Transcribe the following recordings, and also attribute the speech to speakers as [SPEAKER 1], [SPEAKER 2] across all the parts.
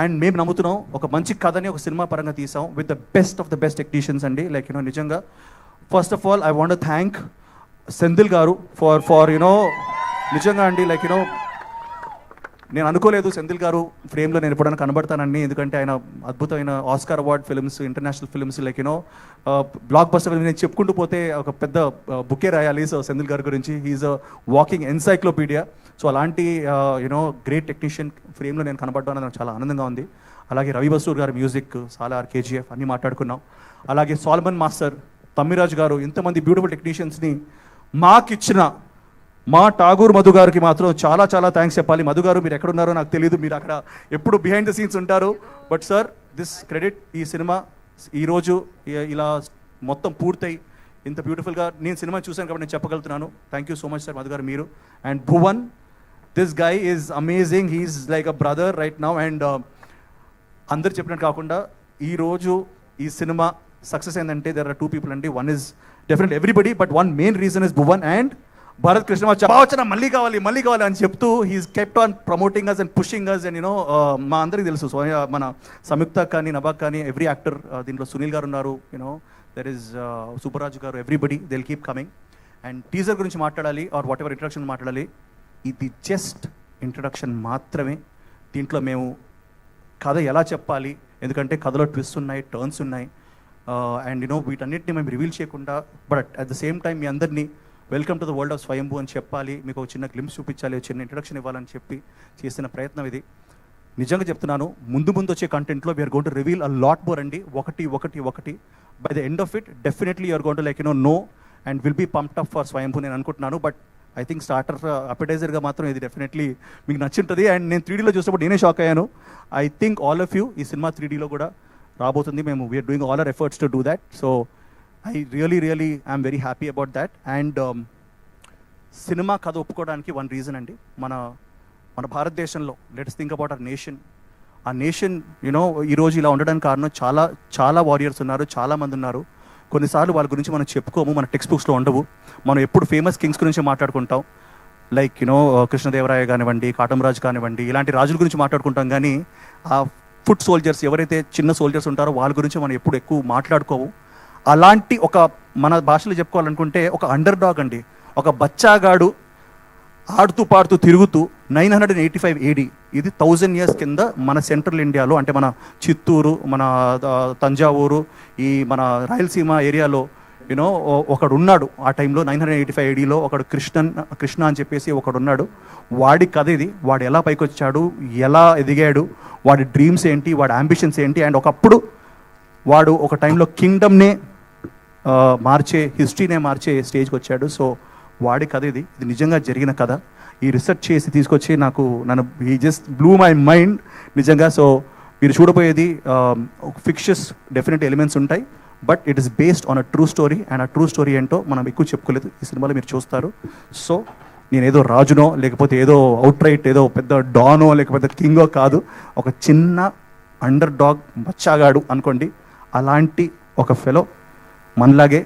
[SPEAKER 1] And మేము నమ్ముతున్నాం ఒక మంచి కథని ఒక సినిమా పరంగా తీసాం with the best of the best technicians అండి. లైక్ యూనో నిజంగా first of all I want thank Senthil గారు ఫర్ నిజంగా అండి. లైక్ యూనో నేను అనుకోలేదు సెంధిల్ గారు ఫ్రేమ్లో నేను ఎప్పుడైనా కనబడతానని, ఎందుకంటే ఆయన అద్భుతమైన Oscar award films, international films, like you know block buster film నేను చెప్పుకుంటూ పోతే ఒక పెద్ద బుకే రాయాలి. సో సెంధిల్ గారి గురించి he is a walking encyclopedia. So అలాంటి గ్రేట్ టెక్నీషియన్ ఫ్రేమ్లో నేను కనబడ్డాను, నాకు చాలా ఆనందంగా ఉంది. అలాగే రవి బసూర్ గారి మ్యూజిక్, సాలార్, కేజీఎఫ్ అన్నీ మాట్లాడుకున్నాం. అలాగే సాల్మన్ మాస్టర్, తమ్మిరాజ్ గారు, ఇంతమంది బ్యూటిఫుల్ టెక్నీషియన్స్ని మాకిచ్చిన మా ఠాగూర్ మధు గారికి మాత్రం చాలా చాలా థ్యాంక్స్ చెప్పాలి. మధు గారు మీరు ఎక్కడున్నారో నాకు తెలియదు, మీరు అక్కడ ఎప్పుడు బిహైండ్ ద సీన్స్ ఉంటారు. బట్ సార్ దిస్ క్రెడిట్, ఈ సినిమా ఈరోజు ఇలా మొత్తం పూర్తయి ఇంత బ్యూటిఫుల్గా నేను సినిమా చూశాను కాబట్టి నేను చెప్పగలుగుతున్నాను. Thank you so much sir Madhu గారు మీరు. And Bhuvan, this guy is amazing, he's like a brother right now. And అందరు చెప్పినట్టు కాకుండా ఈరోజు ఈ సినిమా సక్సెస్ ఏంటంటే దెర్ ఆర్ టూ పీపుల్ అండి. One is definite everybody, but one main reason is Bhuvan and Bharat Krishna. బావచ్చిన మళ్ళీ కావాలి అని చెప్తూ he's kept on promoting us and pushing us. And మా అందరికీ తెలుసు మన సంయుక్త కానీ, నబాక్ కానీ, ఎవ్రీ యాక్టర్ దీంట్లో సునీల్ గారు ఉన్నారు, దెర్ ఇస్ సూపర్రాజు గారు, everybody they will keep coming. And teaser గురించి మాట్లాడాలి ఆర్ వాట్ ఎవర్ ఇంట్రడక్షన్ మాట్లాడాలి, ఇది జస్ట్ ఇంట్రడక్షన్ మాత్రమే. దీంట్లో మేము కథ ఎలా చెప్పాలి, ఎందుకంటే కథలో ట్విస్ట్ ఉన్నాయి, టర్న్స్ ఉన్నాయి, అండ్ వీటన్నిటిని మేము రివీల్ చేయకుండా but at the same time మీ అందరినీ welcome to the world of Swayambhu అని చెప్పాలి, మీకు ఒక చిన్న గ్లిమ్స్ చూపించాలి, చిన్న ఇంట్రడక్షన్ ఇవ్వాలని చెప్పి చేసిన ప్రయత్నం ఇది. నిజంగా చెప్తున్నాను, ముందు వచ్చే కంటెంట్లో we're going to reveal a lot more అండి. ఒకటి by the end of it definitely you're going to like know and will be pumped up for Swayambhu నేను అనుకుంటున్నాను. బట్ ఐ థింక్ స్టార్టర్ అపెటైజర్గా మాత్రం ఇది డెఫినెట్లీ మీకు నచ్చుంటుంది. అండ్ నేను 3Dలో చూసినప్పుడు నేనే షాక్ అయ్యాను. I think all of you ఈ సినిమా 3Dలో కూడా రాబోతుంది. మేము we're doing all our efforts to do that. So I really I'm very happy about that. And cinema కథ ఒప్పుకోవడానికి వన్ రీజన్ అండి, మన భారతదేశంలో let's think about our nation. ఆ నేషన్ ఈరోజు ఇలా ఉండడానికి కారణం చాలా వారియర్స్ ఉన్నారు, చాలామంది ఉన్నారు. కొన్నిసార్లు వాళ్ళ గురించి మనం చెప్పుకోము, మన టెక్స్ట్ బుక్స్లో ఉండవు. మనం ఎప్పుడు ఫేమస్ కింగ్స్ గురించి మాట్లాడుకుంటాం, లైక్ కృష్ణదేవరాయ కానివ్వండి, కాటమరాజు కానివ్వండి, ఇలాంటి రాజుల గురించి మాట్లాడుకుంటాం. కానీ ఆ ఫుట్ సోల్జర్స్, ఎవరైతే చిన్న సోల్జర్స్ ఉంటారో వాళ్ళ గురించి మనం ఎప్పుడు ఎక్కువ మాట్లాడుకోవు. అలాంటి ఒక మన భాషలో చెప్పుకోవాలనుకుంటే ఒక అండర్ డాగ్ అండి, ఒక బచ్చాగాడు ఆడుతూ పాడుతూ తిరుగుతూ 985 AD, ఇది 1000 years కింద మన సెంట్రల్ ఇండియాలో, అంటే మన చిత్తూరు, మన తంజావూరు, ఈ మన రాయలసీమ ఏరియాలో ఒకడు ఉన్నాడు. ఆ టైంలో 985 ADలో ఒకడు కృష్ణ అని చెప్పేసి ఒకడు ఉన్నాడు. వాడి కథ ఇది. వాడు ఎలా పైకి వచ్చాడు, ఎలా ఎదిగాడు, వాడి డ్రీమ్స్ ఏంటి, వాడి అంబిషన్స్ ఏంటి. అండ్ ఒకప్పుడు వాడు ఒక టైంలో కింగ్డమ్నే హిస్టరీనే మార్చే స్టేజ్కి వచ్చాడు. సో వాడి కథ ఇది నిజంగా జరిగిన కథ. ఈ రీసెర్చ్ చేసి తీసుకొచ్చి నన్ను he just blue my mind నిజంగా. సో మీరు చూడబోయేది ఫిక్షస్ డెఫినెట్ ఎలిమెంట్స్ ఉంటాయి, but it is based on a true story. And ఆ ట్రూ స్టోరీ ఏంటో మనం ఎక్కువ చెప్పుకోలేదు, ఈ సినిమాలో మీరు చూస్తారు. సో నేను ఏదో రాజునో లేకపోతే ఏదో అవుట్ రైట్ ఏదో పెద్ద డానో లేకపోతే కింగో కాదు, ఒక చిన్న అండర్ డాగ్ బచ్చాగాడు అనుకోండి. అలాంటి ఒక ఫెలో మనలాగే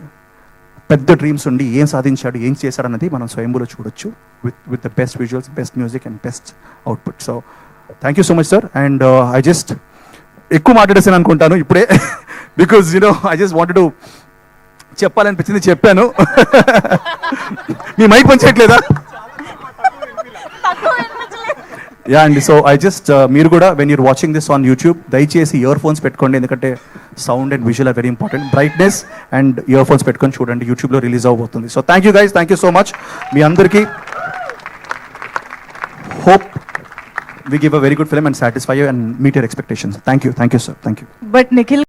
[SPEAKER 1] పెద్ద డ్రీమ్స్ ఉండి ఏం సాధించాడు, ఏం చేశాడు అన్నది మనం స్వయంభూలో చూడొచ్చు with the best visuals, best music and best output. So thank you so much sir. And I just ఎక్కువ మాట్లాడేసాను అనుకుంటాను ఇప్పుడే, because I just wanted to చెప్పాలనిపించింది, చెప్పాను. మీ మైక్ పనిచేయట్లేదా? యా అండి. సో ఐ జస్ట్ మీరు కూడా when you're watching this on YouTube దయచేసి ఇయర్ ఫోన్స్ పెట్టుకోండి, ఎందుకంటే sound and visual are very important. Brightness and earphones పెట్టుకొని చూడండి, యూట్యూబ్లో రిలీజ్ అవబోతుంది. So thank you guys, thank you so much. మీ అందరికీ hope we give a very good film and satisfy you and meet your expectations. Thank you sir, thank you.
[SPEAKER 2] But Nikhil